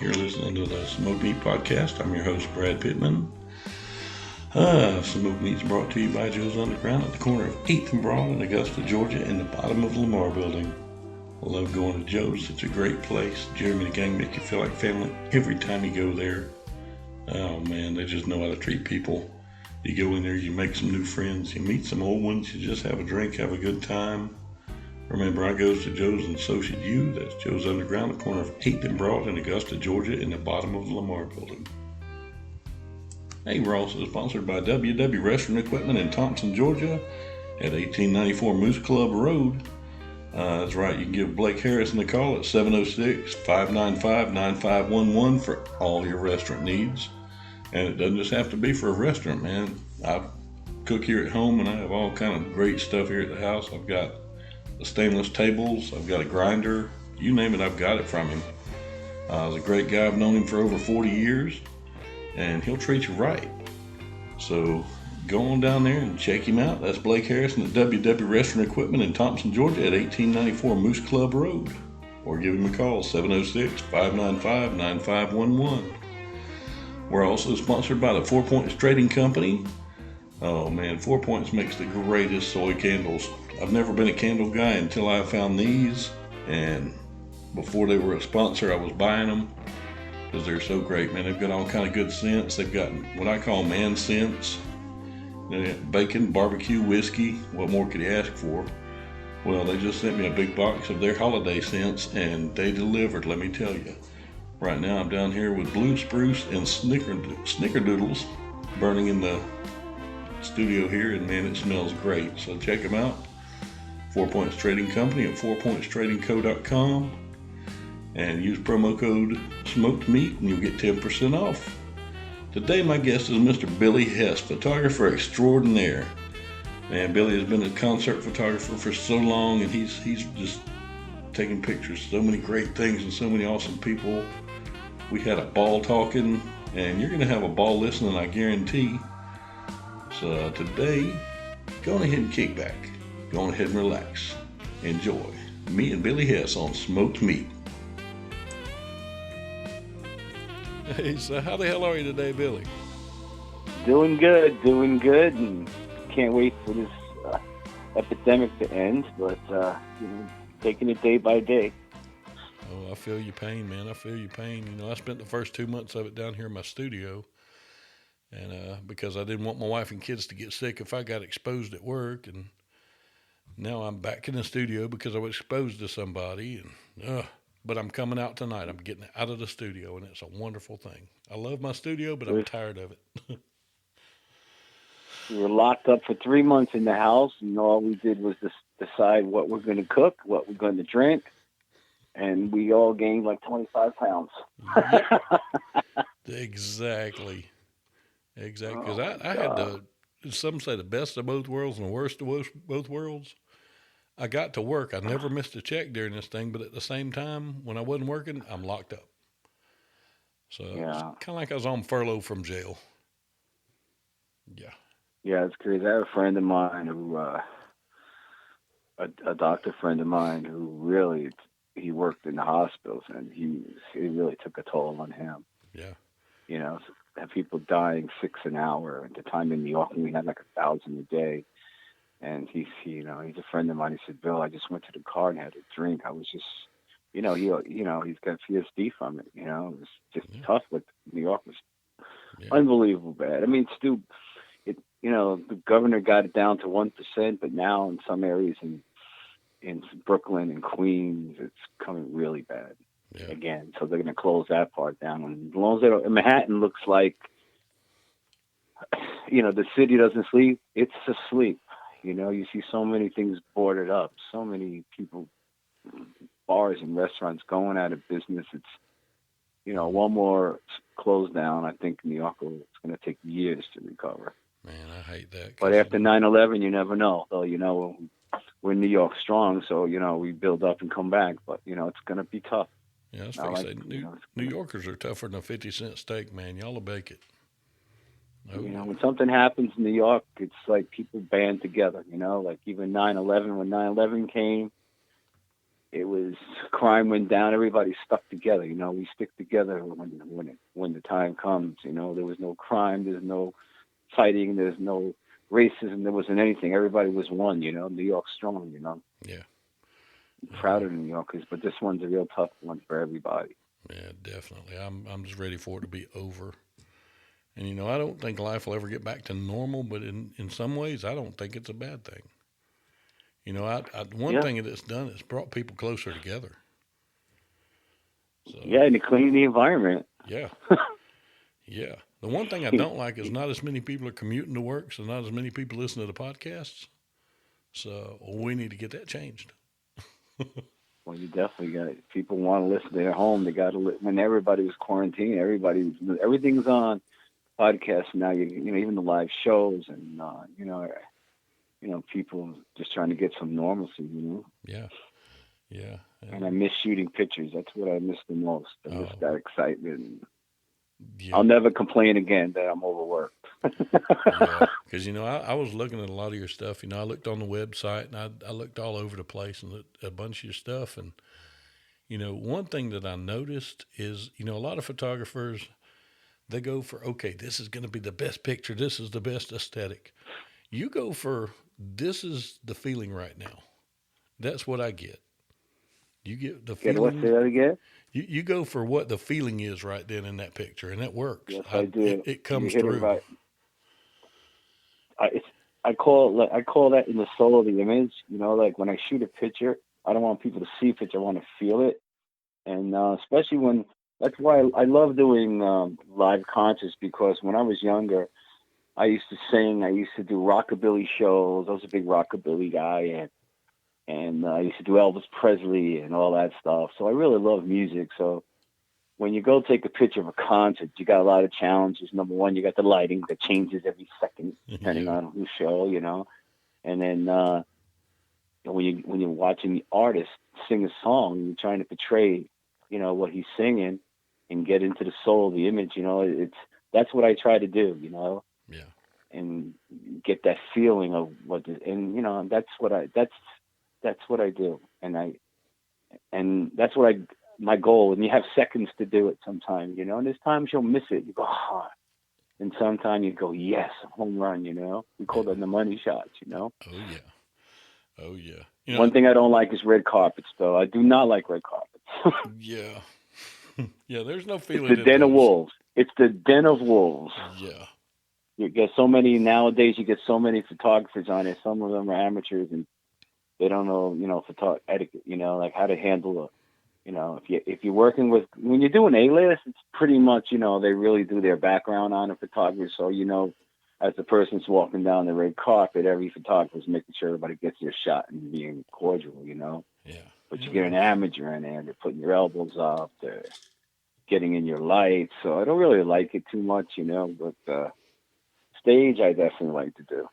You're listening to the Smoke Meat Podcast. I'm your host, Brad Pittman. Smoke Meat's brought to you by Joe's Underground at the corner of 8th and Broad in Augusta, Georgia, in the bottom of the Lamar Building. I love going to Joe's. It's a great place. Jeremy and the gang make you feel like family every time you go there. Oh man, they just know how to treat people. You go in there, you make some new friends, you meet some old ones, you just have a drink, have a good time. Remember, I goes to Joe's and so should you. That's Joe's Underground, the corner of 8th and Broad in Augusta, Georgia, in the bottom of the Lamar Building. Hey, we're also sponsored by WW Restaurant Equipment in Thompson, Georgia, at 1894 Moose Club Road. That's right, you can give Blake Harrison a call at 706-595-9511 for all your restaurant needs. And it doesn't just have to be for a restaurant, man. I cook here at home and I have all kind of great stuff here at the house. I've got the stainless tables, I've got a grinder, you name it, I've got it from him. He's a great guy. I've known him for over 40 years, and he'll treat you right. So go on down there and check him out. That's Blake Harrison at WW Restaurant Equipment in Thompson, Georgia at 1894 Moose Club Road. Or give him a call, 706-595-9511. We're also sponsored by the 4 Points Trading Company. Oh man, 4 Points makes the greatest soy candles. I've never been a candle guy until I found these, and before they were a sponsor, I was buying them because they're so great, man. They've got all kind of good scents. They've got what I call man scents. Bacon, barbecue, whiskey. What more could you ask for? Well, they just sent me a big box of their holiday scents, and they delivered, let me tell you. Right now, I'm down here with blue spruce and snickerdoodles burning in the studio here, and man, it smells great. So check them out. 4 Points Trading Company at 4pointstradingco.com, and use promo code Smoked Meat and you'll get 10% off. Today my guest is Mr. Billy Hess, photographer extraordinaire. Man, Billy has been a concert photographer for so long, and he's just taking pictures, so many great things and so many awesome people. We had a ball talking, and you're going to have a ball listening, I guarantee. So today, go on ahead and kick back. Go on ahead and relax. Enjoy. Me and Billy Hess on Smoked Meat. Hey, so how the hell are you today, Billy? Doing good, and can't wait for this epidemic to end, but, taking it day by day. Oh, I feel your pain, man. I feel your pain. You know, I spent the first 2 months of it down here in my studio, and because I didn't want my wife and kids to get sick if I got exposed at work, and now I'm back in the studio because I was exposed to somebody, and but I'm coming out tonight. I'm getting out of the studio, and it's a wonderful thing. I love my studio, but I'm tired of it. We were locked up for 3 months in the house, and all we did was just decide what we're going to cook, what we're going to drink, and we all gained like 25 pounds. Exactly. Because I had some say the best of both worlds and the worst of both worlds. I got to work. I never missed a check during this thing, but at the same time, when I wasn't working, I'm locked up. So it's kind of like I was on furlough from jail. Yeah. Yeah, it's crazy. I have a friend of mine who, a doctor friend of mine who really, he worked in the hospitals, and he really took a toll on him. Yeah. You know, have people dying 6 an hour. At the time in New York, we had like 1,000 a day. And he's a friend of mine. He said, Bill, I just went to the car and had a drink. I was just, he's got PTSD from it. It was just tough. But New York was unbelievable bad. I mean, Stu, the governor got it down to 1%, but now in some areas in Brooklyn and Queens, it's coming really bad again. So they're going to close that part down. And as long as Manhattan looks like, the city doesn't sleep, it's asleep. You see so many things boarded up, so many people, bars and restaurants going out of business. It's, one more close down. I think New York it's going to take years to recover. Man, I hate that. But after 9/11, you never know. Though, we're New York strong, so, we build up and come back. But, it's going to be tough. Yeah, I was say, New Yorkers are tougher than a 50-cent steak, man. Y'all will bake it. Oh. When something happens in New York, it's like people band together, like even 9/11, when 9/11 came, it was crime went down. Everybody stuck together. You know, we stick together when the time comes. You know, there was no crime. There's no fighting. There's no racism. There wasn't anything. Everybody was one. You know, New York's strong. You know. Yeah. I'm proud of New Yorkers, but this one's a real tough one for everybody. Yeah, definitely. I'm just ready for it to be over. And you know, I don't think life will ever get back to normal, but in some ways, I don't think it's a bad thing. You know, one Yeah. thing that it's done is brought people closer together. So Yeah, and to clean the environment. yeah, yeah. The one thing I don't like is not as many people are commuting to work, so not as many people listen to the podcasts. So we need to get that changed. Well, you definitely got it. People want to listen to their home. They got to when everybody was quarantined. Everything's on podcasts now. You know, even the live shows, and people just trying to get some normalcy. You know. Yeah, yeah. And I miss shooting pictures. That's what I miss the most. I miss that excitement. Yeah. I'll never complain again that I'm overworked. Yeah, because you know, I was looking at a lot of your stuff. You know, I looked on the website and I looked all over the place and looked at a bunch of your stuff. And you know, one thing that I noticed is, you know, a lot of photographers, they go for, okay, this is going to be the best picture. This is the best aesthetic. You go for, this is the feeling right now. That's what I get. You get the Get what? feeling. Say that again? You go for what the feeling is right then in that picture, and that works. Yes, I do. It comes you hit through. It right. I call that in the soul of the image. You know, like when I shoot a picture, I don't want people to see a picture. I want to feel it, and especially when that's why I love doing live concerts, because when I was younger, I used to sing. I used to do rockabilly shows. I was a big rockabilly guy, and I used to do Elvis Presley and all that stuff. So I really love music. So when you go take a picture of a concert, you got a lot of challenges. Number one, you got the lighting that changes every second, depending on whose show, you know. And then when you're watching the artist sing a song, you're trying to portray, you know, what he's singing and get into the soul of the image. You know, that's what I try to do, you know. Yeah. And get that feeling of and you know, that's what I do, and that's what my goal. And you have seconds to do it sometimes, you know, and there's times you'll miss it. You go, and sometimes you go, yes, home run, you know. We call them the money shots, you know. Oh yeah. Oh yeah. You know, one thing I don't like is red carpets, though. I do not like red carpets. Yeah. Yeah, there's no feeling. It's the den of wolves. It's the den of wolves. Yeah. You get so many nowadays. You get so many photographers on it. Some of them are amateurs, and they don't know, you know, etiquette. You know, like how to handle you know, if you're working with, when you're doing A-list, it's pretty much, you know, they really do their background on a photographer. So, you know, as the person's walking down the red carpet, every photographer's making sure everybody gets their shot and being cordial, you know. Yeah. But you get an amateur in there, they're putting your elbows up, they're getting in your lights. So I don't really like it too much, you know, but stage I definitely like to do.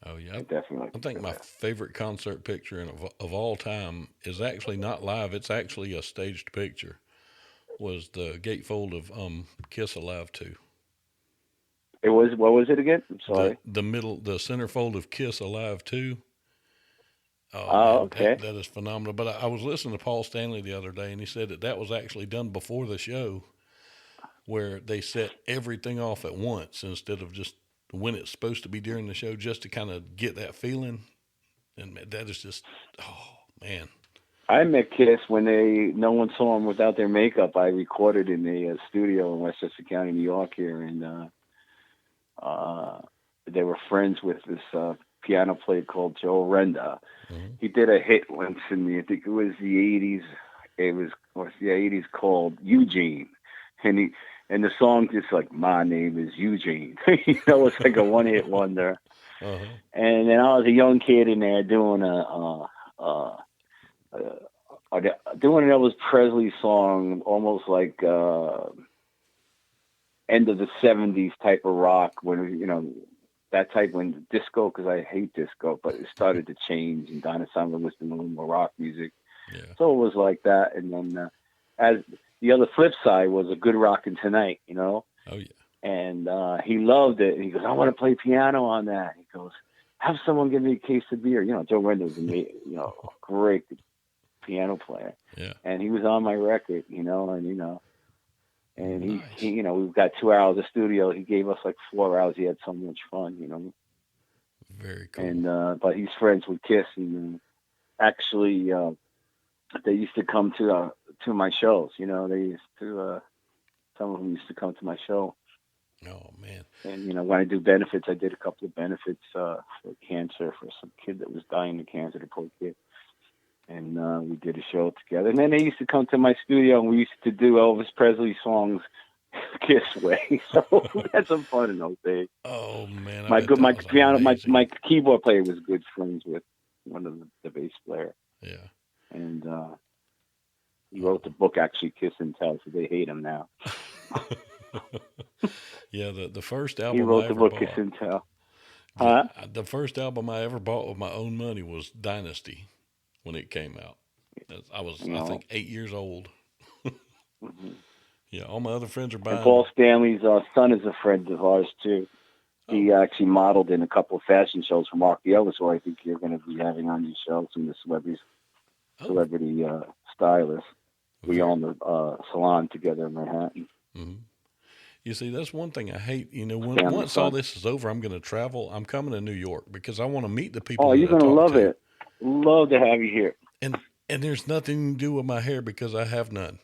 Oh yeah, I definitely like I think my favorite concert picture of all time is actually not live. It's actually a staged picture. Was the gatefold of Kiss Alive 2. It was, what was it again? I'm sorry. The centerfold of Kiss Alive 2. Oh, man, okay. that is phenomenal. But I was listening to Paul Stanley the other day, and he said that was actually done before the show, where they set everything off at once instead of just when it's supposed to be during the show, just to kind of get that feeling. And that is just, oh man. I met Kiss when no one saw them without their makeup. I recorded in the studio in Westchester County, New York here, and they were friends with this piano player called Joe Renda. Mm-hmm. He did a hit once in I think it was the 80s. It was the 80s called Eugene, and the song just like, my name is Eugene. You know, it's like a one-hit wonder. Uh-huh. And then I was a young kid in there doing doing an Elvis Presley song, almost like end of the 70s type of rock, when, you know, that type, when disco, because I hate disco, but it started to change, and Donna Summer was doing a little more rock music. Yeah. So it was like that. And then as the other flip side was a good rockin' tonight, you know? Oh, yeah. And he loved it. And he goes, I want to play piano on that. He goes, have someone give me a case of beer. You know, Joe Renda was great piano player. Yeah. And he was on my record, and Nice. he we've got 2 hours of studio. He gave us like 4 hours. He had so much fun. Very cool. And but he's friends with Kiss, and actually they used to come to my shows. They used to some of them used to come to my show. Oh man. And when I do benefits, I did a couple of benefits for cancer for some kid that was dying of cancer, the poor kid. And we did a show together. And then they used to come to my studio, and we used to do Elvis Presley songs Kiss way. So we had some fun in those days. Oh man. My keyboard player was good friends with one of the bass player. Yeah. And he wrote the book, actually, Kiss and Tell, so they hate him now. Yeah, the first album he wrote I the ever book, bought, Kiss and Tell. the first album I ever bought with my own money was Dynasty when it came out. I was, I think, 8 years old. Mm-hmm. Yeah, all my other friends are buying. And Paul Stanley's son is a friend of ours, too. He actually modeled in a couple of fashion shows for Mark the Elvis, who I think you're going to be having on your show, some of the celebrity stylists. We own the salon together in Manhattan. Mm-hmm. You see, that's one thing I hate. Once all this is over, I'm going to travel. I'm coming to New York because I want to meet the people. Oh, you're going to love it. Love to have you here. And there's nothing to do with my hair because I have none.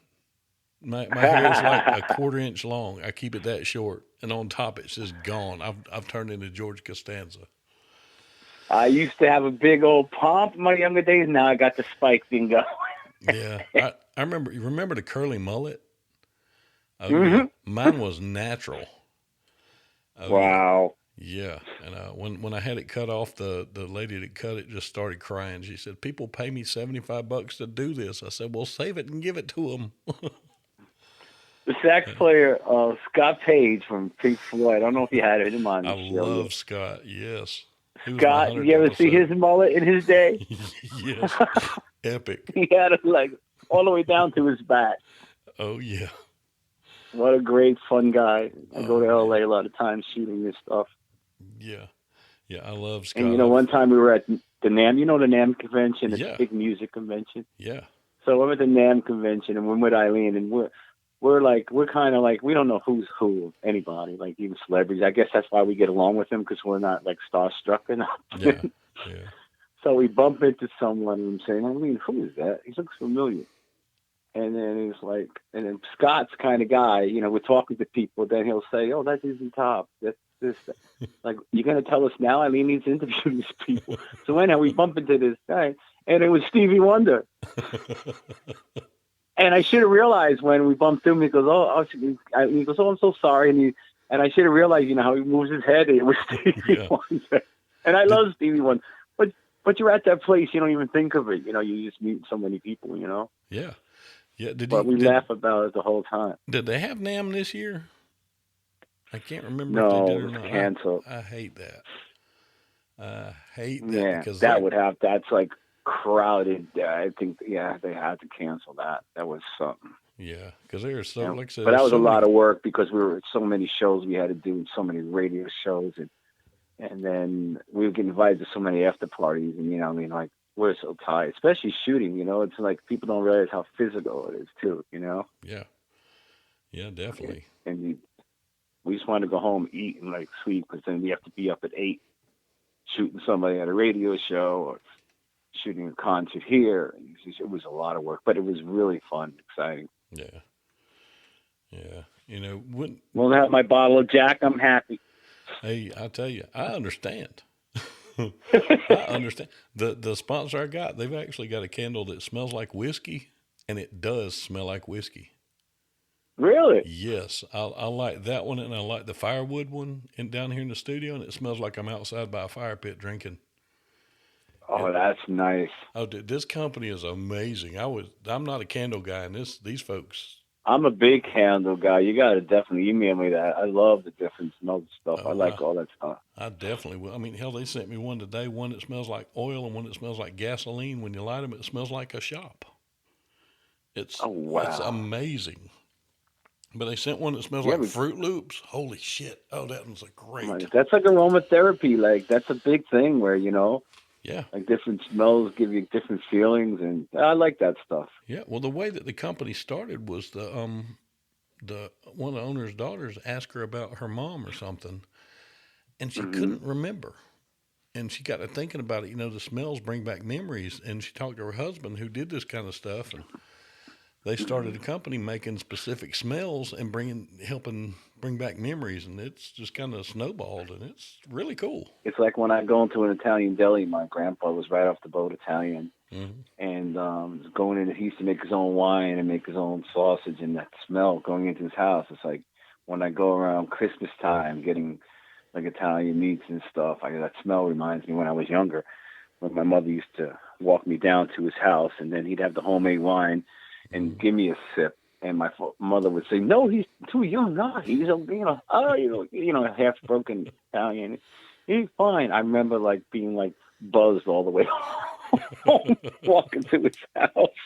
My hair is like a 1/4 inch long. I keep it that short, and on top it's just gone. I've turned into George Costanza. I used to have a big old pomp in my younger days. Now I got the spike thing going. Yeah, I remember. You remember the curly mullet? Oh, Mm-hmm. yeah. Mine was natural. Oh, wow. Yeah, and when I had it cut off, the lady that cut it just started crying. She said, "People pay me $75 to do this." I said, "Well, save it and give it to them." The sax player, Scott Page from Pink Floyd. I don't know if you had him on the show. I love Scott. Yes. Scott, you ever see his mullet in his day? Yes. Epic. He had it like all the way down to his back. Oh yeah. What a great, fun guy. I go to LA a lot of times shooting this stuff. Yeah. Yeah, I love Scott. And one time we were at the NAMM, the NAMM convention, it's a big music convention. Yeah. So we're at the NAMM convention, and we're with Eileen, and we're kind of like, we don't know who's who, anybody, like even celebrities. I guess that's why we get along with them, because we're not like starstruck enough. Yeah. Yeah. So we bump into someone, and I'm saying, Eileen, who is that? He looks familiar. And then he's like, and then Scott's kind of guy, we're talking to people, then he'll say, "Oh, that's Izzy Top. That's this." Like, you're going to tell us now? Eileen needs to interview these people. So anyhow, we bump into this guy, and it was Stevie Wonder. And I should have realized when we bumped him, he goes, he goes, "Oh, I'm so sorry." And I should have realized, how he moves his head. It was Stevie Wonder. And I love Stevie Wonder. But you're at that place, you don't even think of it. You just meet so many people, Yeah. Yeah. We laugh about it the whole time. Did they have NAMM this year? I can't remember if they did or not. not. Canceled. I hate that. I hate that. Yeah, because that's like crowded. I think, they had to cancel that. That was something. Yeah, because there are so, like I said, but that was a lot of work because we were at so many shows we had to do, so many radio shows, and then we would get invited to so many after parties, and like, we're so tired, especially shooting. It's like people don't realize how physical it is too. Yeah. Yeah, definitely. And we just wanted to go home, eat, and like sleep, because then we have to be up at 8, shooting somebody at a radio show or shooting a concert here. It was a lot of work, but it was really fun, exciting. Yeah. Yeah. We'll have my bottle of Jack. I'm happy. Hey, I tell you, I understand. I understand. The sponsor I got, they've actually got a candle that smells like whiskey, and it does smell like whiskey. Really? Yes. I like that one, and I like the firewood one down here in the studio, and it smells like I'm outside by a fire pit drinking. Oh, that's nice. Oh, dude, this company is amazing. I'm not a candle guy, and these folks. I'm a big candle guy. You got to definitely email me that. I love the different smells and stuff. I like all that stuff. I definitely will. I mean, hell, they sent me one today, one that smells like oil and one that smells like gasoline. When you light them, it smells like a shop. It's amazing. But they sent one that smells like Fruit Loops. Holy shit. Oh, that one's a great. That's like aromatherapy. Like, that's a big thing where, Yeah. Like different smells give you different feelings, and I like that stuff. Yeah. Well, the way that the company started was the one of the owner's daughters asked her about her mom or something, and she Hmm. couldn't remember. And she got to thinking about it. The smells bring back memories. And she talked to her husband who did this kind of stuff, and they started a company making specific smells and helping bring back memories. And it's just kind of snowballed, and it's really cool. It's like when I go into an Italian deli. My grandpa was right off the boat Italian, Hmm. and going in, he used to make his own wine and make his own sausage, and that smell going into his house. It's like when I go around Christmas time getting like Italian meats and stuff. That smell reminds me when I was younger, when my mother used to walk me down to his house, and then he'd have the homemade wine and give me a sip. And my mother would say, "No, he's too young. No, he's half broken Italian. He's fine." I remember like being like buzzed all the way home, walking to his house.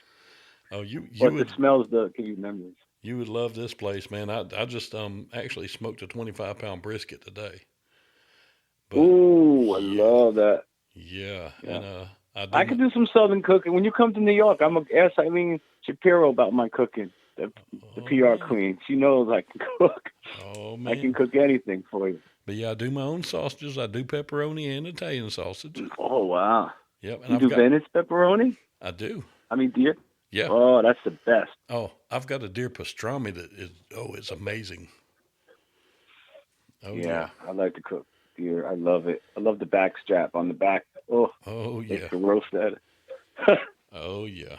Oh, you But the would smells give you memories. you would love this place, man. I just actually smoked a 25-pound brisket today, but Ooh, I yeah, love that. yeah, Yeah. and I do I my could do some Southern cooking. When you come to New York, I'm gonna ask Eileen Shapiro about my cooking. The oh PR man, queen. She knows I can cook. oh I can man. cook anything for you. But yeah, I do my own sausages. I do pepperoni and Italian sausage. Oh wow. Yep, and You do Venice pepperoni? I do. I mean deer? Yeah. Oh, that's the best. Oh, I've got a deer pastrami that is it's amazing. Oh yeah. Yeah, I like to cook deer. I love it. I love the back strap on the back. Oh, Oh they yeah. can roast that. Oh yeah.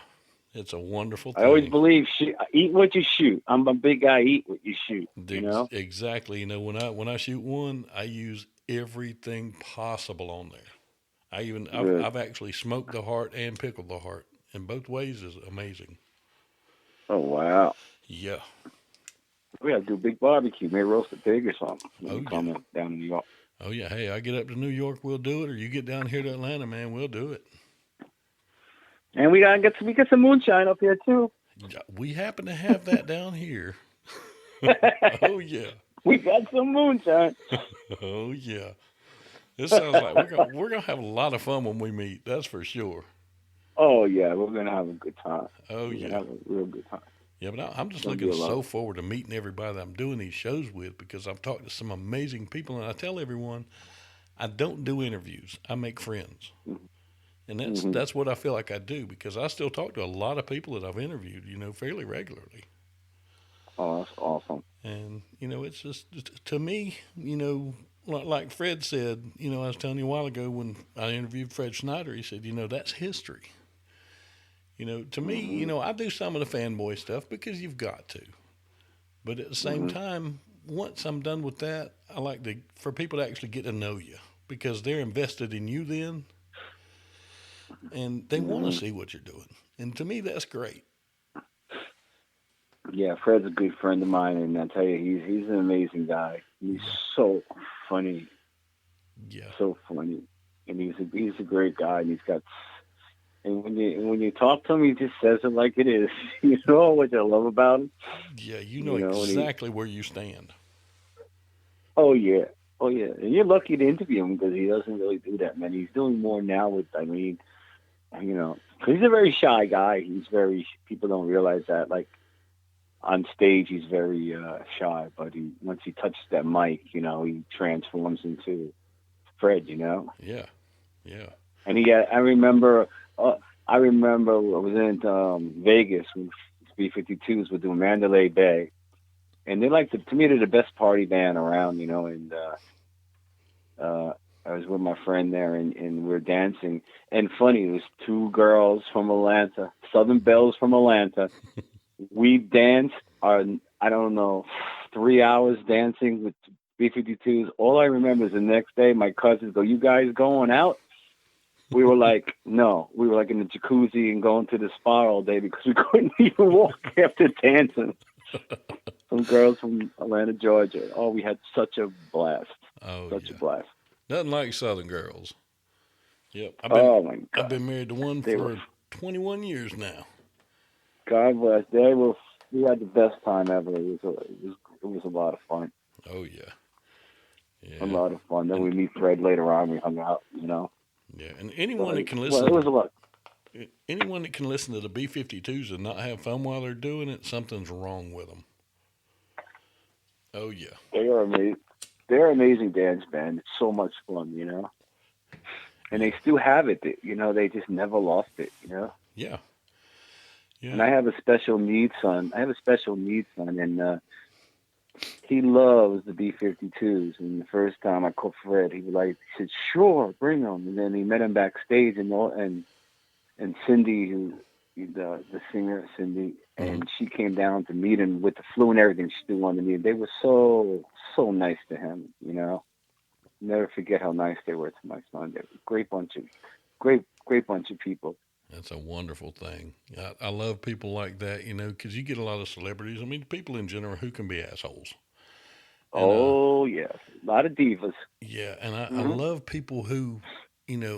It's a wonderful I always thing. believe eat what you shoot. I'm a big guy. Eat what you shoot. You know. Exactly. When I shoot one, I use everything possible on there. Good. I've actually smoked the heart and pickled the heart, and both ways is amazing. Oh wow. Yeah. We gotta do a big barbecue. Maybe roast a pig or something when Oh you yeah. come down to New York. Oh yeah. Hey, I get up to New York, we'll do it, or you get down here to Atlanta, man, we'll do it. And we get some moonshine up here too. Yeah, we happen to have that down here. Oh yeah. We got some moonshine. Oh yeah. This sounds like we're gonna have a lot of fun when we meet. That's for sure. Oh yeah, we're gonna have a good time. Oh We're gonna yeah. have a real good time. Yeah, but I'm It's just gonna be looking a lot. so forward to meeting everybody that I'm doing these shows with because I've talked to some amazing people, and I tell everyone I don't do interviews. I make friends, and that's Mm-hmm. that's what I feel like I do because I still talk to a lot of people that I've interviewed, fairly regularly. Oh, that's awesome. And it's just to me, like Fred said, I was telling you a while ago when I interviewed Fred Schneider, he said, that's history. To me, Mm-hmm. I do some of the fanboy stuff because you've got to. But at the same Mm-hmm. time, once I'm done with that, I like for people to actually get to know you because they're invested in you then, and they want to Mm-hmm. see what you're doing. And to me, that's great. Yeah, Fred's a good friend of mine, and I tell you, he's an amazing guy. He's Yeah, so funny, yeah, so funny, and he's a great guy, and he's got. And when you talk to him, he just says it like it is. You know what I love about him. yeah. You know You know, and he. exactly where you stand. Oh yeah, oh yeah, and you're lucky to interview him because he doesn't really do that, man. He's doing more now with. I mean, 'cause he's a very shy guy. People don't realize that. Like on stage, he's very shy, but once he touches that mic, he transforms into Fred. Yeah, yeah. And I remember, I was in Vegas when B-52s were doing Mandalay Bay, and they're like to me they're the best party band around, and I was with my friend there, and we were dancing. And funny, there was two girls from Atlanta, Southern Belles from Atlanta. We danced, I don't know, 3 hours dancing with B-52s. All I remember is the next day, my cousins go, "You guys going out?" We were like, no. We were like in the jacuzzi and going to the spa all day because we couldn't even walk after dancing. Some girls from Atlanta, Georgia. Oh, we had such a blast. Oh Such a yeah. blast. Nothing like Southern girls. Yep. Oh my I've God. been married to one They were for 21 years now. God bless. We had the best time ever. It was a lot of fun. Oh yeah. A Yeah. lot of fun. Then we And meet Fred later on. We hung out, Yeah, and So, well, it was a lot. anyone that can listen to the B-52s and not have fun while they're doing it, something's wrong with them. Oh yeah. They are amazing. They're an amazing dance band. It's so much fun, and Yeah. they still have it. They just never lost it, Yeah. And Yeah. I have a special needs son. And he loves the B-52s. And the first time I called Fred, he said, "Sure, bring them." And then he met him backstage, and Cyndi, the singer Cyndi, Hmm. and she came down to meet him with the flu and everything. She still wanted to meet him. They were so nice to him. Never forget how nice they were to my son. They were a great bunch of people. That's a wonderful thing. I love people like that, because you get a lot of celebrities. I mean, people in general who can be assholes. And Oh yes, a lot of divas. yeah, and I Hmm. love people who,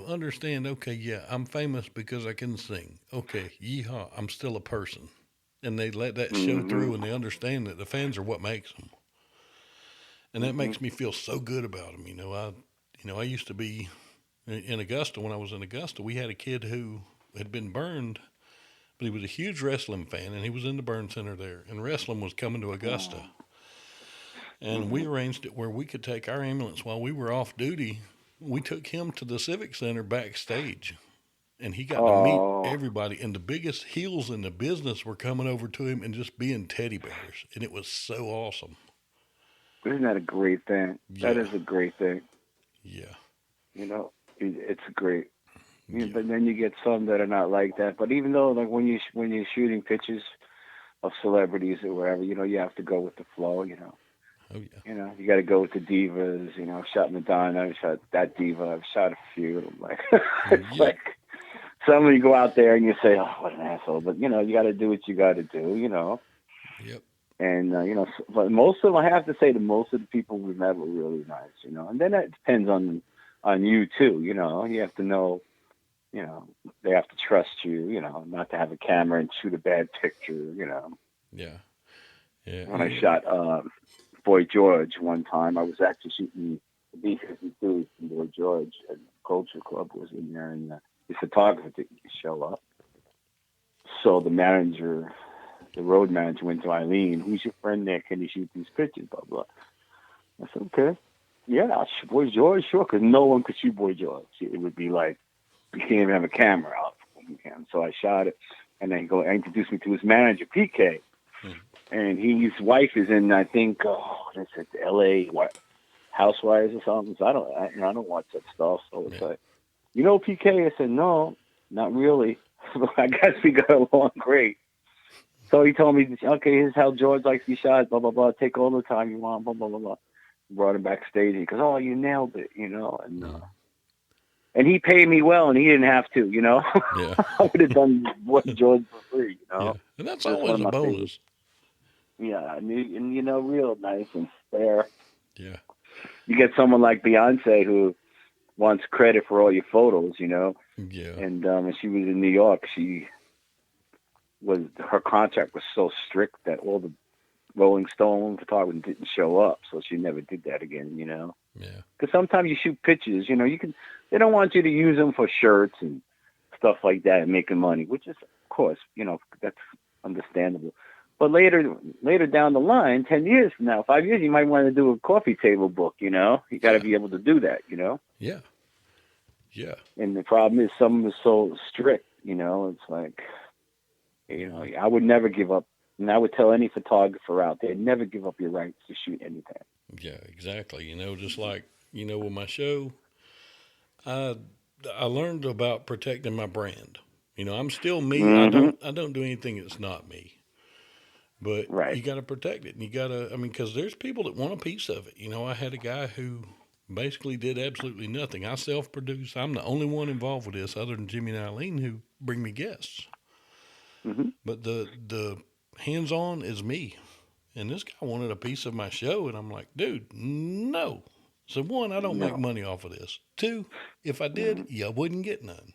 understand. Okay, yeah, I'm famous because I can sing. Okay, yeehaw, I'm still a person, and they let that show Hmm. through, and they understand that the fans are what makes them, and that Hmm. makes me feel so good about them. I used to be in Augusta. When I was in Augusta, we had a kid who had been burned, but he was a huge wrestling fan, and he was in the burn center there, and wrestling was coming to Augusta. And we Hmm. arranged it where we could take our ambulance while we were off duty. We took him to the Civic Center backstage, and he got to meet Oh, everybody. And the biggest heels in the business were coming over to him and just being teddy bears. And it was so awesome. isn't that a great thing? That Yeah, is a great thing. yeah, It's great. yeah, But then you get some that are not like that. But even though, like when you're shooting pictures of celebrities or wherever, you have to go with the flow. oh yeah, You got to go with the divas. I've shot Madonna, I've shot that diva, I've shot a few. I'm like, it's yep, like some of you go out there and you say, "Oh, what an asshole," but you got to do what you got to do. yep, And but most of them, I have to say, that most of the people we met were really nice. And then that depends on you too. You have to know. You know, they have to trust you. Not to have a camera and shoot a bad picture. yeah, yeah, When I shot Boy George one time, I was actually shooting the B-52 from Boy George, and Culture Club was in there, and the photographer didn't show up. So the road manager went to Eileen, "Who's your friend there? Can you shoot these pictures?" Blah, blah. I said, "Okay. Yeah, I'll shoot Boy George, sure," because no one could shoot Boy George. It would be like, you can't even have a camera out. So I shot it, and then I introduced me to his manager, PK. mm, And his wife is in, I think, what is it, L.A. Housewives or something. So I don't watch that stuff. So it's yeah, like, PK? I said, no, not really. I guess we got along great. So he told me, "Okay, here's how George likes to be shot, blah, blah, blah. Take all the time you want, blah, blah, blah, blah." Brought him backstage. He goes, "Oh, you nailed it. mm, And he paid me well, and he didn't have to. yeah, I would have done what George for free. yeah, and that's Just one always of a my favorites. bonus. Yeah, real nice and fair. Yeah, You get someone like Beyonce who wants credit for all your photos. yeah, And when she was in New York, her contract was so strict that all the Rolling Stone photographers didn't show up, so she never did that again. yeah, Because sometimes you shoot pictures, they don't want you to use them for shirts and stuff like that and making money, which is, of course, that's understandable. But later down the line, 10 years from now, 5 years, you might want to do a coffee table book. You got to yeah, be able to do that. yeah, yeah, And the problem is some are so strict. It's like, yeah. I would never give up. And I would tell any photographer out there, never give up your rights to shoot anything. Yeah, exactly. Just like with my show, I I learned about protecting my brand. I'm still me. I Hmm. don't do anything that's not me. But Right. you got to protect it, and you got to. I mean, because there's people that want a piece of it. I had a guy who basically did absolutely nothing. I self-produce. I'm the only one involved with this, other than Jimmy and Eileen, who bring me guests. Hmm. But the hands-on is me. And this guy wanted a piece of my show, and I'm like, dude, no. So one, I don't make No. money off of this. Two, if I did, Hmm. you wouldn't get none.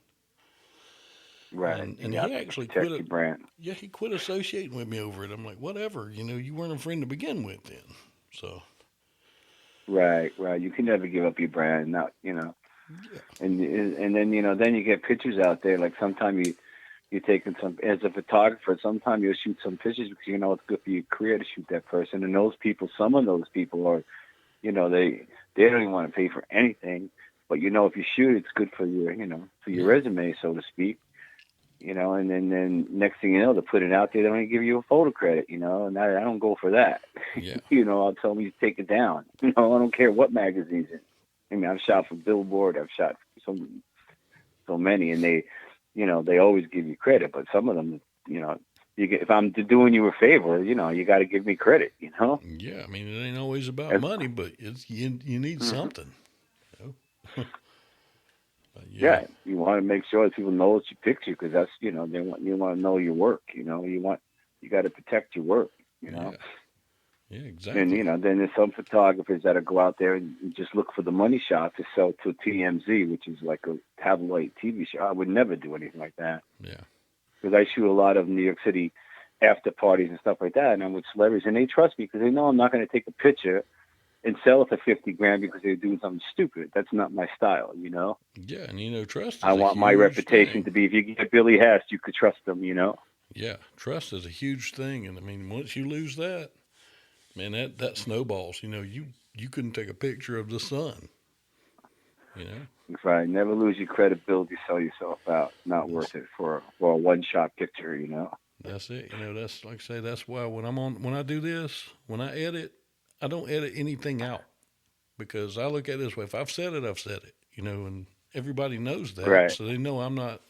Right. And You he have to actually protect your brand. he quit associating with me over it. I'm like, whatever, you weren't a friend to begin with then. So Right. Right. You can never give up your brand. Not. Yeah. And then then you get pictures out there. Like sometimes you're taking some as a photographer. Sometimes you'll shoot some pictures because it's good for your career to shoot that person. And those people, some of those people are, they don't even want to pay for anything. But if you shoot, it's good for your for your Yeah. resume, so to speak. And then next thing you know, to put it out there, they don't even give you a photo credit. And I don't go for that. Yeah. I'll tell them you take it down. I don't care what magazine's in. I mean, I've shot for Billboard. I've shot for so many, and they always give you credit. But some of them, if I'm doing you a favor, you got to give me credit. Yeah. I mean, it ain't always about As, money, but you need hmm something. You know? Yeah. Yeah, you want to make sure that people know it's your picture because that's you want to know your work. You got to protect your work. You know. Yeah. Yeah. And Exactly. then there's some photographers that'll go out there and just look for the money shot to sell to TMZ, which is like a tabloid TV show. I would never do anything like that Yeah. because I shoot a lot of New York City after parties and stuff like that, and I'm with celebrities, and they trust me because they know I'm not going to take a picture and sell it for 50 grand because they're doing something stupid. That's not my style. Yeah. And trust I is a want my huge reputation thing. to be if you get Billy Hess, you could trust him. Yeah. Trust is a huge thing. And I mean, once you lose that, man, that snowballs. You couldn't take a picture of the sun. You know, Right. Never lose your credibility, sell yourself out. Not that's worth it for a one shot picture. that's it. That's like I say. That's why when I do this, when I edit, I don't edit anything out because I look at it this way: if I've said it, I've said it. And everybody knows that, Right. so they know I'm not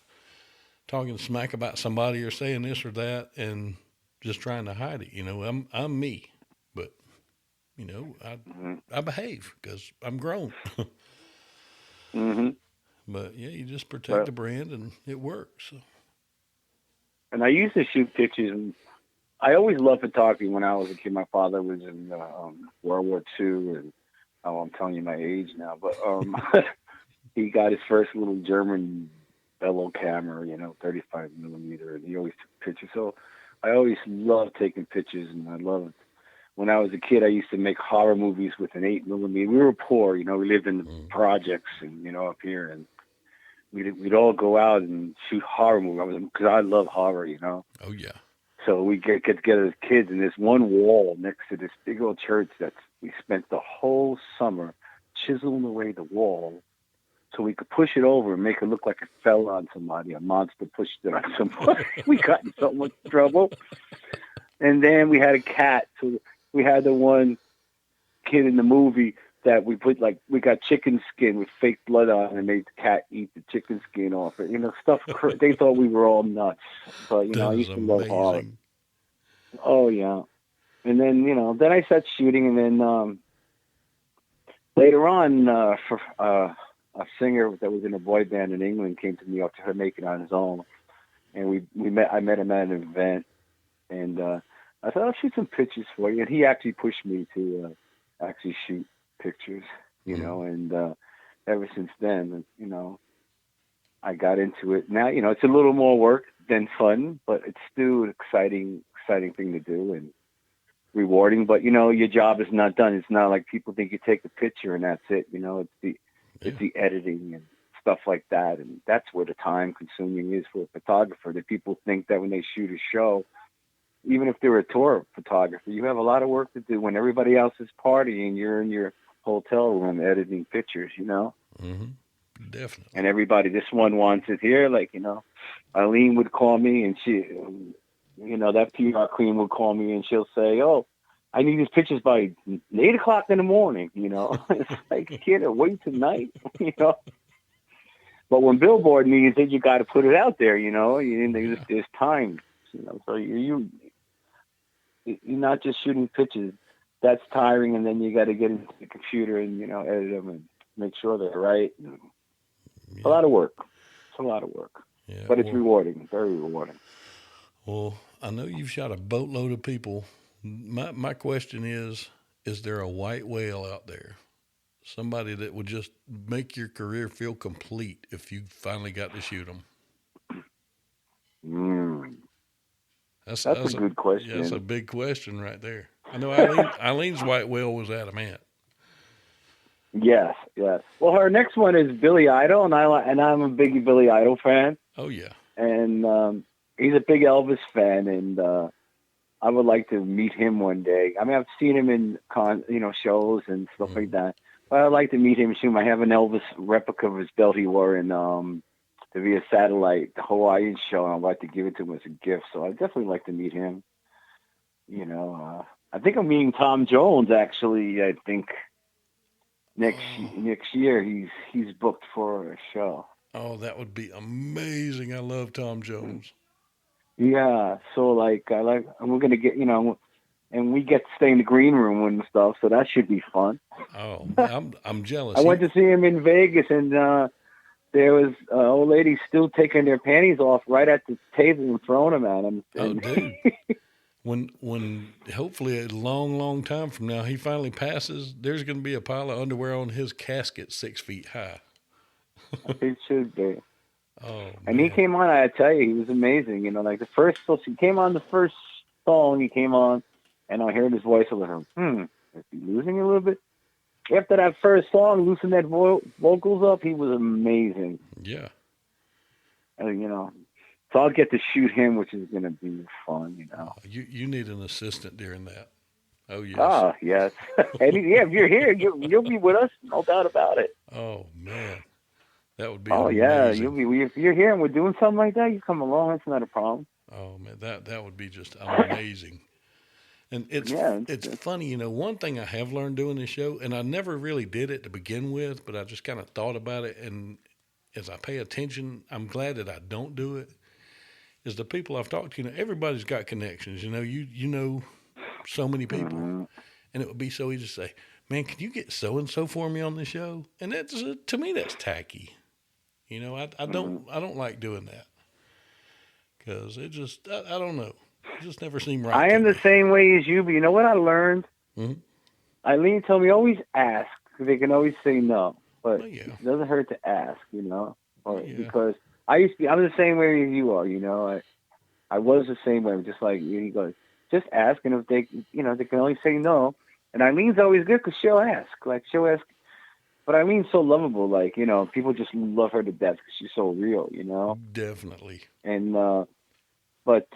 talking smack about somebody or saying this or that and just trying to hide it. I'm me, but I hmm I behave because I'm grown. hmm But yeah, you just protect But the brand and it works. So, and I used to shoot pictures. And I always loved photography when I was a kid. My father was in World War II, and I'm telling you my age now. But he got his first little German bellow camera, 35 millimeter, and he always took pictures. So I always loved taking pictures, and I loved when I was a kid. I used to make horror movies with an 8 millimeter. We were poor, we lived in the mm, projects, and up here, and we'd all go out and shoot horror movies because I love horror. oh yeah, So we get together as kids, and this one wall next to this big old church that we spent the whole summer chiseling away the wall so we could push it over and make it look like it fell on somebody. A monster pushed it on somebody. We got in so much trouble. And then we had a cat. So we had the one kid in the movie that we got chicken skin with fake blood on it and made the cat eat the chicken skin off it. Stuff. They thought we were all nuts. But that I is used to love horror. amazing. Oh yeah. And then then I started shooting, and then later on, for a singer that was in a boy band in England came to New York to make it on his own, and we met. I met him at an event, and I thought I'll shoot some pictures for you, and he actually pushed me to actually shoot pictures. Mm, And ever since then, I got into it. Now, it's a little more work than fun, but it's still an exciting thing to do, and rewarding, but your job is not done. It's not like people think you take a picture and that's it. It's yeah, the editing and stuff like that, and that's where the time consuming is for a photographer. That people think that when they shoot a show, even if they're a tour photographer, you have a lot of work to do when everybody else is partying. You're in your hotel room editing pictures. hmm definitely. And everybody, this one wants it here. Like Eileen would call me, and that PR queen would call me, and she'll say, "Oh, I need these pictures by 8 o'clock in the morning." It's like, kid, wait tonight. you know. But when Billboard needs it, you got to put it out there. Yeah, There's time. So you're not just shooting pictures. That's tiring, and then you got to get into the computer and edit them and make sure they're right. A yeah, lot of work. It's a lot of work, yeah. but it's rewarding. Very rewarding. Well, I know you've shot a boatload of people. My question is there a white whale out there? Somebody that would just make your career feel complete if you finally got to shoot them. Mm, That's that's a that's a good yeah, that's a question. big question right there. I know Eileen's white whale was adamant. Yes, yes. Well, her next one is Billy Idol, and I'm a big Billy Idol fan, Oh yeah. and he's a big Elvis fan, and I would like to meet him one day. I mean, I've seen him in shows and stuff like that, but I'd like to meet him soon. I have an Elvis replica of his belt he wore in to be a satellite, the Hawaiian show, and I'd like to give it to him as a gift. So I'd definitely like to meet him. I think I'm meeting Tom Jones actually. I think next year he's booked for a show. Oh, that would be amazing. I love Tom Jones. Yeah, so and we're gonna get and we get to stay in the green room and stuff, so that should be fun. Oh, I'm jealous. I went to see him in Vegas, and there was an old lady still taking their panties off right at the table in front of him at him. Oh, dude. When hopefully a long, long time from now he finally passes, there's going to be a pile of underwear on his casket 6 feet high. It should be. Oh, and man. he came on. I tell you, he was amazing. Like the first, so he came on the first song. He came on, and I heard his voice. I was like, is he losing a little bit? After that first song, loosen that vocals up. He was amazing. Yeah. So I'll get to shoot him, which is going to be fun. You need an assistant during that. Oh yes. Oh yes. And if you're here, you'll be with us, no doubt about it. Oh man, that would be. Oh amazing. yeah, if you're here and we're doing something like that, you come along. That's not a problem. Oh man, that would be just amazing. And it's funny, one thing I have learned doing this show, and I never really did it to begin with, but I just kind of thought about it, and as I pay attention, I'm glad that I don't do it. Is the people I've talked to, everybody's got connections. You know so many people, and it would be so easy to say, "Man, can you get so and so for me on the show?" And that's to me that's tacky. I don't like doing that because it just I don't know. It just never seemed right. I am the same way as you, but you know what I learned? Mm-hmm. Eileen told me always ask. They can always say no, but it doesn't hurt to ask. Because I'm the same way as you are. I was the same way, just like you. He goes, just ask, and if they, they can only say no. And Eileen's always good because she'll ask. But Eileen's so lovable. People just love her to death because she's so real. Definitely. And but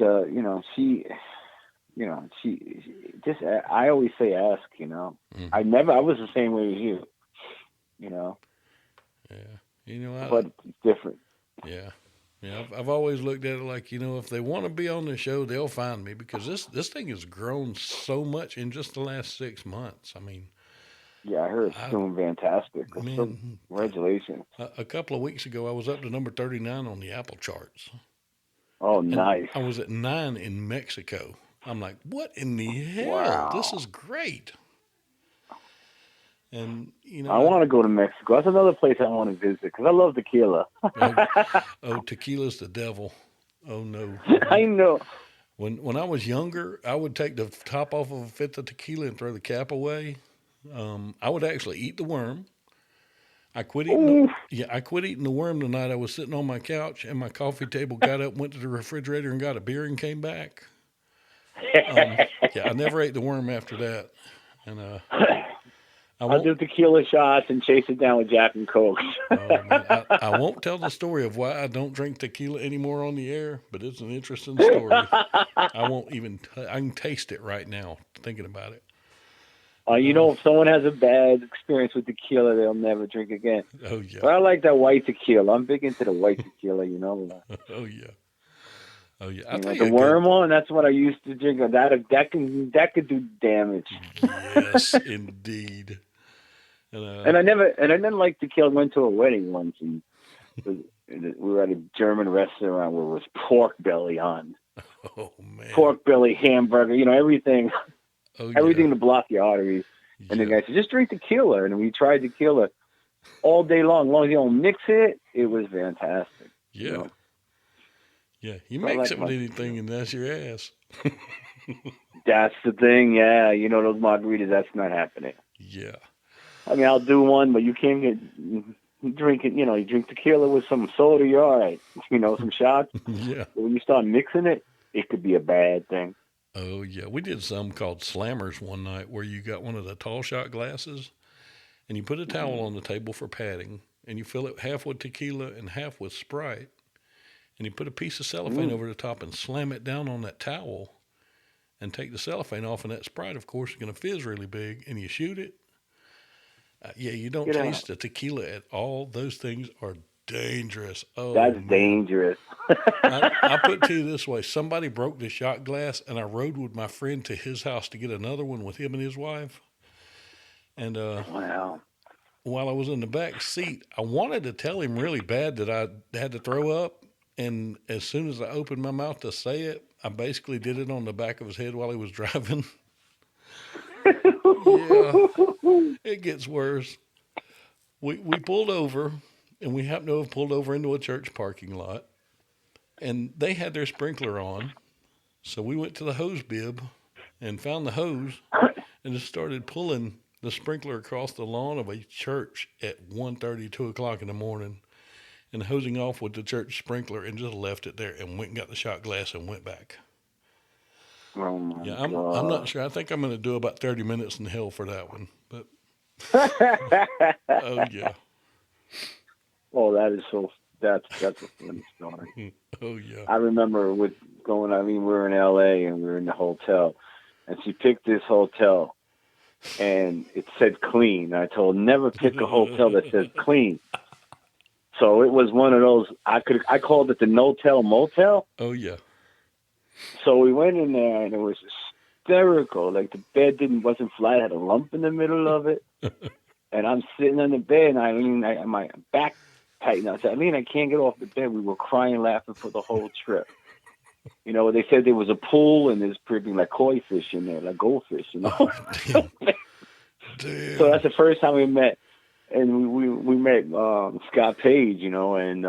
she just. I always say ask. Mm-hmm. I was the same way as you. Yeah. But it's different. Yeah. Yeah, I've always looked at it like, if they want to be on the show, they'll find me because this thing has grown so much in just the last 6 months. I mean, yeah, I heard it's doing fantastic. Man, congratulations. A couple of weeks ago, I was up to number 39 on the Apple charts. Oh, nice. I was at 9 in Mexico. I'm like, what in the hell? Wow. This is great. And, I want to go to Mexico. That's another place I want to visit because I love tequila. Tequila's the devil. Oh, no. I know. When I was younger, I would take the top off of a fifth of tequila and throw the cap away. I would actually eat the worm. I quit eating the worm the night I was sitting on my couch and my coffee table, got up, went to the refrigerator and got a beer and came back. I never ate the worm after that. And I'll do tequila shots and chase it down with Jack and Coke. I won't tell the story of why I don't drink tequila anymore on the air, but it's an interesting story. I won't even. I can taste it right now thinking about it. If someone has a bad experience with tequila, they'll never drink again. Oh yeah. But I like that white tequila. I'm big into the white tequila. Oh yeah. Oh yeah. The worm one. That's what I used to drink. That could do damage. Yes, indeed. And I didn't like tequila. I went to a wedding once, and we were at a German restaurant where it was pork belly on. Oh man. Pork belly, hamburger. Everything. Oh, everything to block your arteries. And the guy said, just drink tequila. And we tried tequila all day long. As long as you don't mix it, it was fantastic. Yeah. Yeah. You mix it with anything and that's your ass. That's the thing. Yeah. Those margaritas, that's not happening. Yeah. I mean, I'll do one, but you can't drink it. You drink tequila with some soda, you're all right. Some shots. Yeah. But when you start mixing it, it could be a bad thing. Oh, yeah. We did some called slammers one night where you got one of the tall shot glasses and you put a towel on the table for padding, and you fill it half with tequila and half with Sprite, and you put a piece of cellophane over the top and slam it down on that towel, and take the cellophane off, and that Sprite, of course, is going to fizz really big, and you shoot it. Yeah, you don't taste the tequila at all. Those things are dangerous. Oh, that's man. dangerous. I put it to you this way. Somebody broke the shot glass, and I rode with my friend to his house to get another one with him and his wife. And Wow. while I was in the back seat, I wanted to tell him really bad that I had to throw up. And as soon as I opened my mouth to say it, I basically did it on the back of his head while he was driving. Yeah, it gets worse. We pulled over, and we happened to have pulled over into a church parking lot, and they had their sprinkler on. So we went to the hose bib and found the hose and just started pulling the sprinkler across the lawn of a church at 1:30, 2 o'clock in the morning, and hosing off with the church sprinkler, and just left it there and went and got the shot glass and went back. Oh my Yeah, God. I'm not sure. I think I'm going to do about 30 minutes in hell for that one. But oh yeah, Oh, that is so. That's a funny story. oh yeah. I remember we were in L.A. and we were in the hotel, and she picked this hotel, and it said clean. I told her, never pick a hotel that says clean. So it was one of those. I called it the no-tell motel. Oh yeah. So we went in there, and it was hysterical. Like the bed wasn't flat; it had a lump in the middle of it. And I'm sitting on the bed, and my back tightened. I said, I can't get off the bed. We were crying, laughing for the whole trip. You know, they said there was a pool, and there's pretty like koi fish in there, like goldfish. You know. Oh, damn. So that's the first time we met, and we met Scott Page. You know, and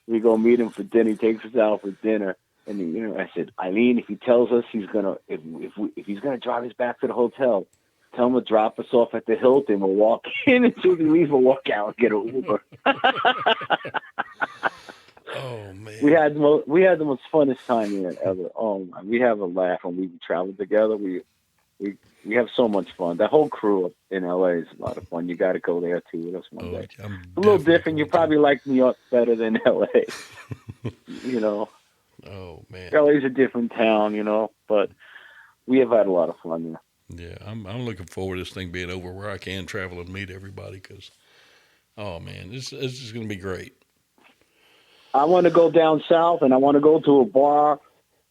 we go meet him for dinner. He takes us out for dinner. And I said, Eileen, if he tells us he's gonna, if he's gonna drive us back to the hotel, tell him to drop us off at the Hilton. We'll walk in, and as soon as he leaves, we'll walk out and get an Uber. Oh man, we had the most funnest time ever. Oh my, we have a laugh when we travel together. We have so much fun. That whole crew up in LA is a lot of fun. You got to go there too with us one day. A little different. You probably like New York better than LA. You know. Oh man, LA's a different town, you know, but we have had a lot of fun there. Yeah, I'm looking forward to this thing being over where I can travel and meet everybody because, oh man, it's just going to be great. I want to go down south, and I want to go to a bar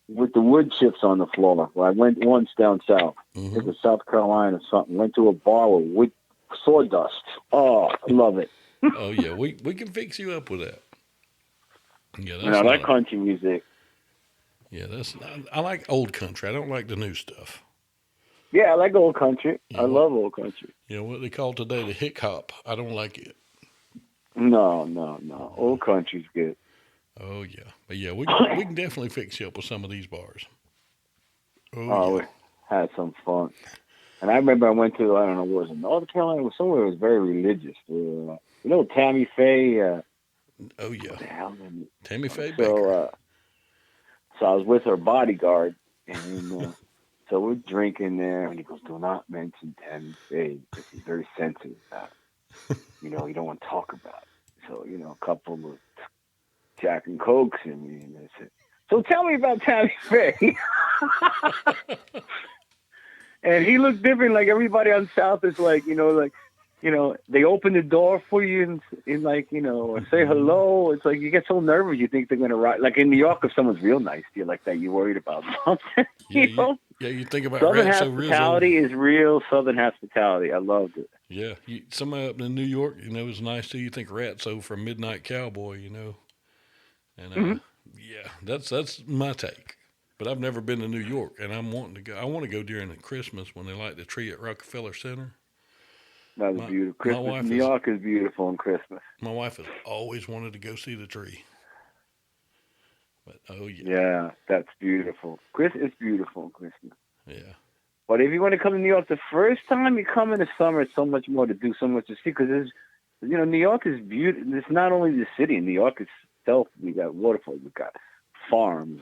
with the wood chips on the floor. I went once down south. Mm-hmm. It was South Carolina or something. Went to a bar with wood sawdust. Oh, I love it. Oh yeah, we can fix you up with that. Yeah, that's that country music. Yeah, I like old country. I don't like the new stuff. Yeah, I like old country. I love old country. You know what they call today the hick hop. I don't like it. No. Old country's good. Oh yeah, but yeah, we can definitely fix you up with some of these bars. Oh, we had some fun. And I remember I went to, I don't know, what was it, North Carolina? It was somewhere that was very religious. You know, Tammy Faye. Oh yeah. What the hell? Tammy Faye Baker. So I was with her bodyguard, and so we're drinking there, and he goes, "Do not mention Tammy Faye. He's very sensitive about it. You know, you don't want to talk about it." So, you know, a couple of Jack and Cokes in me, and I said, "So tell me about Tammy Faye." And he looked different. Like everybody on South is like, they open the door for you and like, or say hello. It's like you get so nervous. You think they're going to ride. Like in New York, if someone's real nice to you like that, you're worried about something. You know? You think about Southern hospitality is real Southern hospitality. I loved it. Yeah. Somebody up in New York, is nice to you. You think Ratso from Midnight Cowboy, And yeah, that's my take. But I've never been to New York, and I'm wanting to go. I want to go during the Christmas when they light the tree at Rockefeller Center. That was beautiful. Christmas, New York is beautiful on Christmas. My wife has always wanted to go see the tree. But oh yeah. Yeah, that's beautiful. It's beautiful on Christmas. Yeah. But if you want to come to New York the first time you come in the summer, it's so much more to do, so much to see. Because New York is beautiful. It's not only the city. In New York itself, we got waterfalls, we got farms,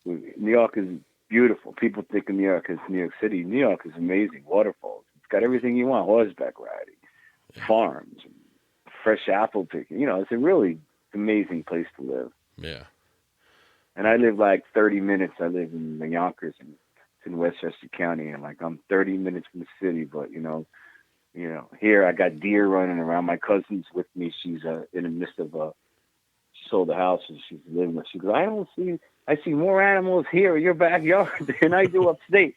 New York is beautiful. People think of New York as New York City. New York is amazing. Waterfalls. It's got everything you want: horseback riding, farms, fresh apple picking. You know, it's a really amazing place to live. Yeah. And I live like 30 minutes. I live in the Yonkers, and it's in Westchester County, and like I'm 30 minutes from the city. But you know, here I got deer running around. My cousin's with me. She's in the midst of she sold the house and she's living with. She goes, I see more animals here in your backyard than I do upstate.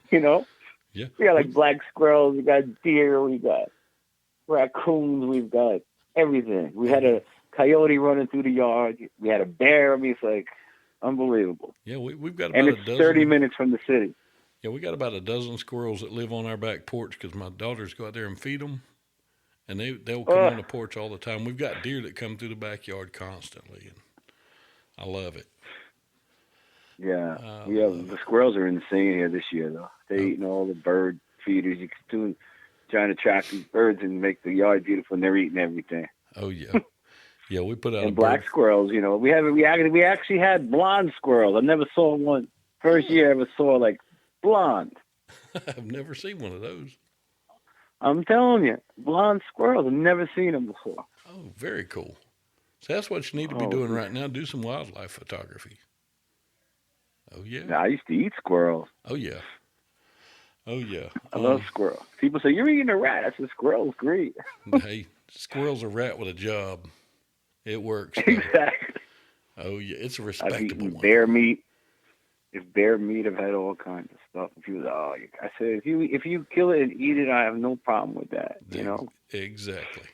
You know, Yeah. we got like black squirrels, we got deer, we got raccoons, we've got everything. We had a coyote running through the yard. We had a bear. I mean, it's like unbelievable. Yeah, we've got about And a it's dozen. 30 minutes from the city. Yeah, we got about a dozen squirrels that live on our back porch because my daughters go out there and feed them, and they'll come on the porch all the time. We've got deer that come through the backyard constantly, and I love it. Yeah, the squirrels are insane here this year, though. They're eating all the bird feeders. You can do, trying to attract these birds and make the yard beautiful, and they're eating everything. Oh yeah, yeah. We put out and black squirrels. You know, we actually had blonde squirrels. I never saw one. First year I ever saw like blonde. I've never seen one of those. I'm telling you, blonde squirrels. I've never seen them before. Oh, very cool. So that's what you need to be doing right now. Do some wildlife photography. Oh yeah. I used to eat squirrels. Oh yeah. Oh yeah. I love squirrels. People say, "You're eating a rat." I said, "Squirrel's great." Hey, squirrel's a rat with a job. It works. Exactly. Oh yeah, it's a I've respectable eaten one. bear meat. If bear meat, I've had all kinds of stuff. I said, if you kill it and eat it, I have no problem with that. You know. Exactly.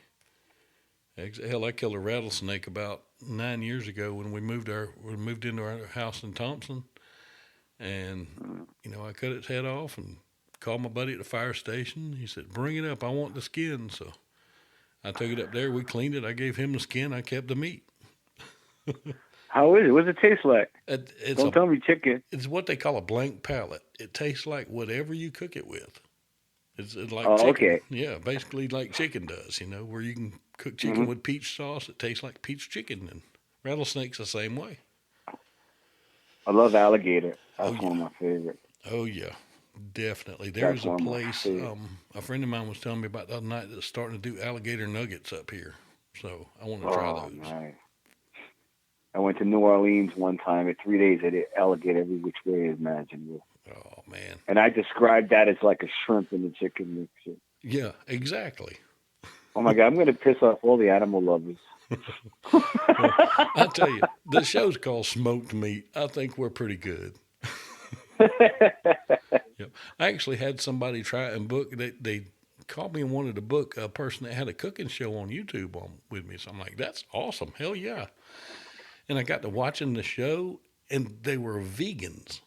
Hell, I killed a rattlesnake about 9 years ago when we moved into our house in Thompson, and I cut its head off and called my buddy at the fire station. He said, "Bring it up. I want the skin." So I took it up there. We cleaned it. I gave him the skin. I kept the meat. How is it? What does it taste like? Don't tell me chicken. It's what they call a blank palate. It tastes like whatever you cook it with. It's like chicken. Okay. Yeah, basically like chicken does, where you can cook chicken with peach sauce. It tastes like peach chicken, and rattlesnake's the same way. I love alligator. That's one of my favorites. Oh, yeah, definitely. There's a place, a friend of mine was telling me about the other night that's starting to do alligator nuggets up here. So I want to try those. Nice. I went to New Orleans one time. In 3 days, I did alligator every which way imaginable. Oh, man. And I described that as like a shrimp in the chicken mixture. Yeah, exactly. Oh, my God. I'm going to piss off all the animal lovers. I tell you, the show's called Smoked Meat. I think we're pretty good. Yep. I actually had somebody try and book. They called me and wanted to book a person that had a cooking show on YouTube with me. So I'm like, that's awesome. Hell yeah. And I got to watching the show, and they were vegans.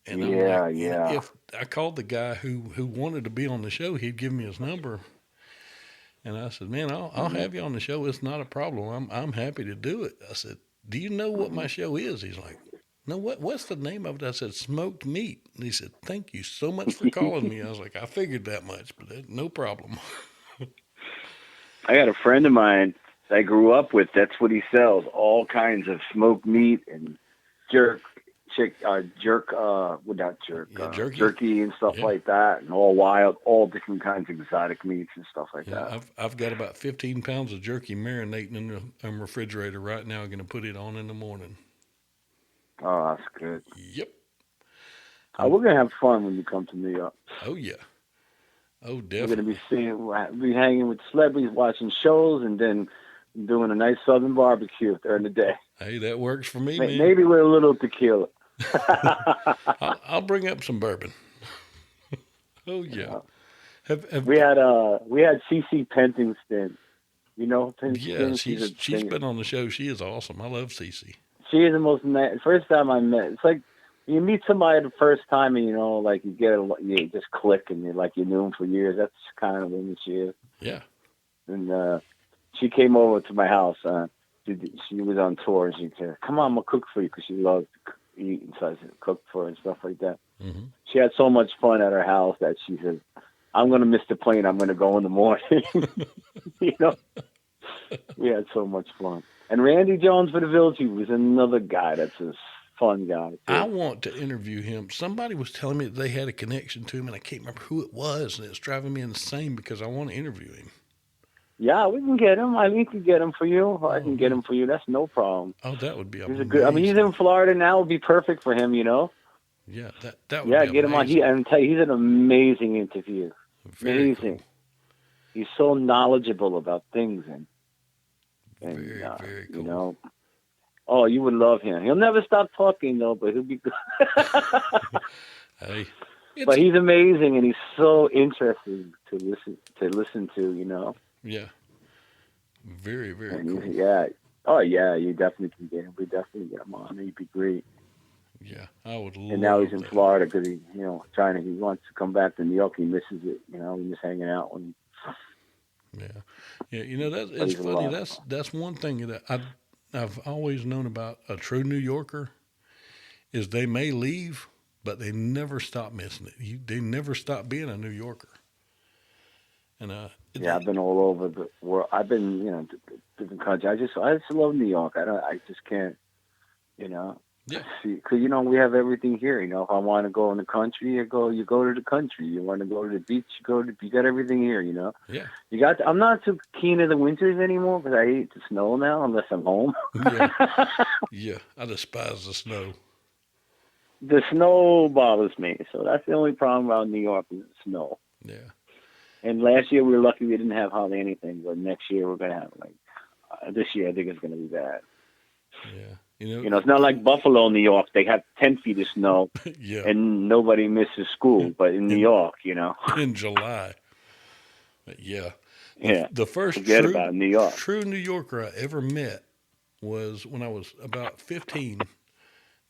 And yeah. If I called the guy who wanted to be on the show, he'd give me his number. And I said, "Man, I'll have you on the show. It's not a problem. I'm happy to do it." I said, "Do you know what my show is?" He's like, "No, what's the name of it?" I said, "Smoked Meat." And he said, "Thank you so much for calling me." I was like, "I figured that much, but no problem." I got a friend of mine I grew up with. That's what he sells. All kinds of smoked meat and jerky and stuff like that, and all different kinds of exotic meats and stuff like that. I've got about 15 pounds of jerky marinating in the refrigerator right now. I'm going to put it on in the morning. Oh, that's good. Yep. We're going to have fun when you come to New York. Oh, yeah. Oh, definitely. We're going to be hanging with celebrities, watching shows, and then doing a nice Southern barbecue during the day. Hey, that works for me, man. Maybe with a little tequila. I'll bring up some bourbon. Oh yeah. We had CeCe Pentington. You know Pentington? Yeah, she's been on the show. She is awesome. I love CeCe. She is the most nice. First time I met, it's like you meet somebody the first time, and like you just click, and you knew them for years. That's kind of the woman she is. Yeah. And she came over to my house. She was on tour, and she said, "Come on, I'm gonna cook for you," because she loved to eat, and so I said, "Cook for her," and stuff like that. Mm-hmm. She had so much fun at her house that she said, "I'm gonna miss the plane. I'm gonna go in the morning." We had so much fun. And Randy Jones for the Village, he was another guy that's just fun guy I too. want to interview him. Somebody was telling me that they had a connection to him, and I can't remember who it was, and it's driving me insane because I want to interview him. Yeah, we can get him. Eileen can get him for you. I Oh can get man, him for you. That's no problem. oh that would be He's a good. I mean, he's amazing. in Florida now. It'd be perfect for him. Yeah, that would Yeah, be get him on. amazing. And tell you, he's an amazing interview. Very cool. Amazing. He's so knowledgeable about things, and Very very you cool. know. Oh, you would love him. He'll never stop talking though, but he'll be good. Hey, it's But he's amazing, and he's so interesting to listen to. yeah, very very And cool. yeah. Oh yeah, you definitely can get him. We definitely get him on. He'd be great. Yeah, I would And now he's love in that. Florida because he wants to come back to New York. He misses it. We miss hanging out when. Yeah, yeah. You know that But it's he's a funny. lot. That's one thing that I've always known about a true New Yorker is they may leave, but they never stop missing it. They never stop being a New Yorker. And Yeah, I've been all over the world. I've been, different countries. I just love New York. I just can't, you know, yeah, because we have everything here. If I want to go in the country, you go to the country. You want to go to the beach, you got everything here. yeah, I'm not too keen of the winters anymore because I hate the snow now unless I'm home. yeah, yeah. I despise the snow. The snow bothers me, so that's the only problem about New York is the snow. Yeah, And last year we were lucky we didn't have hardly anything, but next year we're gonna have this year I think it's gonna be bad. yeah. It's not like Buffalo, New York. They have 10 feet of snow Yeah. and nobody misses school. But in New In York, in July. But yeah, yeah, the first forget about New York. true New Yorker I ever met was when I was about 15,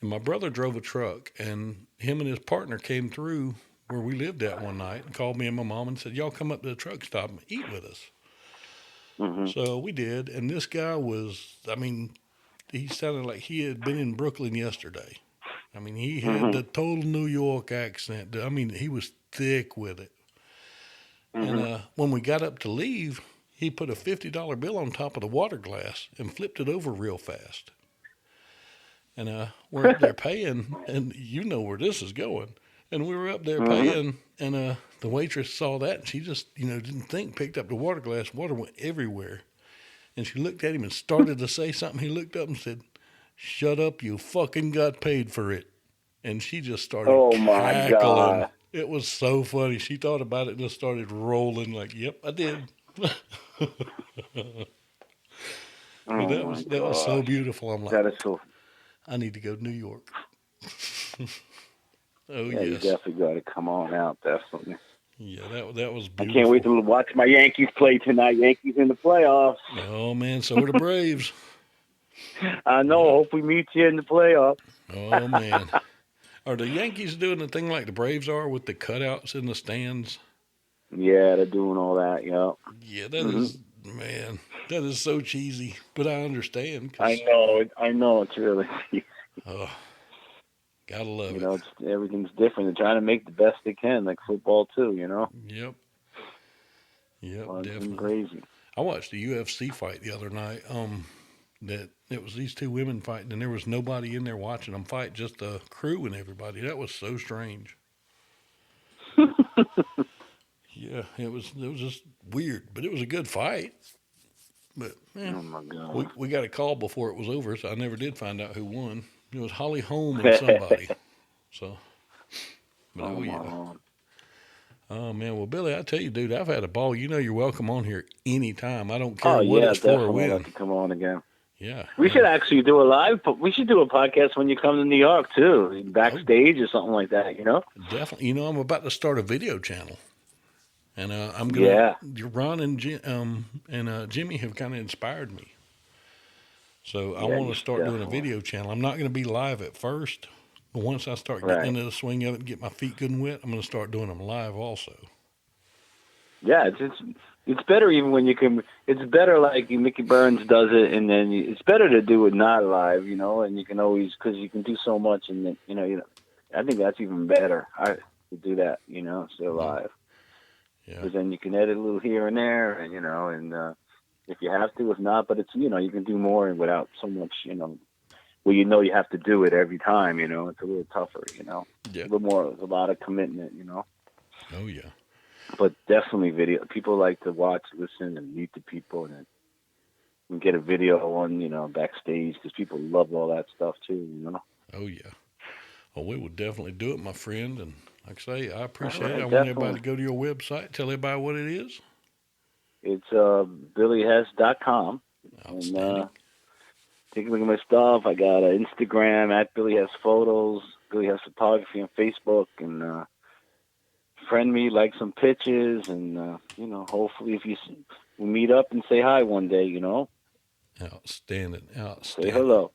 and my brother drove a truck, and him and his partner came through where we lived at one night and called me and my mom and said, "Y'all come up to the truck stop and eat with us." Hmm. So we did, and this guy was, I mean, he sounded like he had been in Brooklyn yesterday. I mean, he had Hmm. the total New York accent. I mean, he was thick with it. And Hmm. when we got up to leave, he put a $50 bill on top of the water glass and flipped it over real fast. And we're up there paying, and you know where this is going. And we were up there Hmm. paying, and the waitress saw that, and she just, didn't think, picked up the water glass. Water went everywhere. And she looked at him and started to say something. He looked up and said, "Shut up, you fucking got paid for it." And she just started Oh my cackling. God, It was so funny. She thought about it and just started rolling like, "Yep, I did." But oh my that was so gosh, beautiful. I'm like, that is so. I need to go to New York. Oh Yeah, you yes, definitely got to come on out. Definitely. yeah, that was I can't wait beautiful. to watch my Yankees play tonight. Yankees in the playoffs. Oh man, so are the Braves. I know. Yep. Hope we meet you in the playoffs. Oh man, are the Yankees doing the thing like the Braves are with the cutouts in the stands? Yeah, they're doing all that. Yeah. Yeah, that Hmm. is, man, that is so cheesy, but I understand I because, know. I know. It's really. oh, gotta love it. Everything's different. They're trying to make the best they can, like football too. Yep, yep, Fun and definitely. crazy. I watched a UFC fight the other night. That it was these two women fighting, and there was nobody in there watching them fight, just the crew and everybody. That was so strange. Yeah, it was just weird, but it was a good fight. But Oh my we god. we got a call before it was over, so I never did find out who won. It was Holly Holm and somebody. So, but Oh oh my yeah. lord. Oh man, well Billy, I tell you, dude, I've had a ball. You know, you're welcome on here anytime. I don't care Oh what yeah, it's for or definitely. I'd when. like to come on again. Yeah. We should actually do a live. We should do a podcast when you come to New York too, Oh, backstage or something like that. definitely. You know, I'm about to start a video channel, and I'm gonna. Yeah. Ron and Jimmy have kind of inspired me. So I Yeah. want You to should start doing a definitely. video channel. I'm not going to be live at first, but once I start getting Right. into the swing of it and get my feet good and wet, I'm going to start doing them live also. Yeah. It's better even when you can. It's better like Mickey Burns does it, and then it's better to do it not live. And you can always because you can do so much, and then, I think that's even better. I to do that. Still Yeah. live. Yeah. Because then you can edit a little here and there, and if you have to, if not, but it's you can do more without so much, well, you have to do it every time. It's a little tougher. Yeah. A little more, a lot of commitment. Oh yeah. But definitely video. People like to watch, listen, and meet the people, and get a video on, backstage, because people love all that stuff too. Oh yeah. Well, we will definitely do it, my friend. And like I say, I All appreciate it. right, I want everybody definitely. to go to your website, tell everybody what it is. It's BillyHess.com, and Outstanding. take a look at my stuff. I got an Instagram at Billy Hess Photos, Billy Hess Photography on Facebook, and friend me, like some pictures, and hopefully if we meet up and say hi one day, Outstanding. say Outstanding. hello.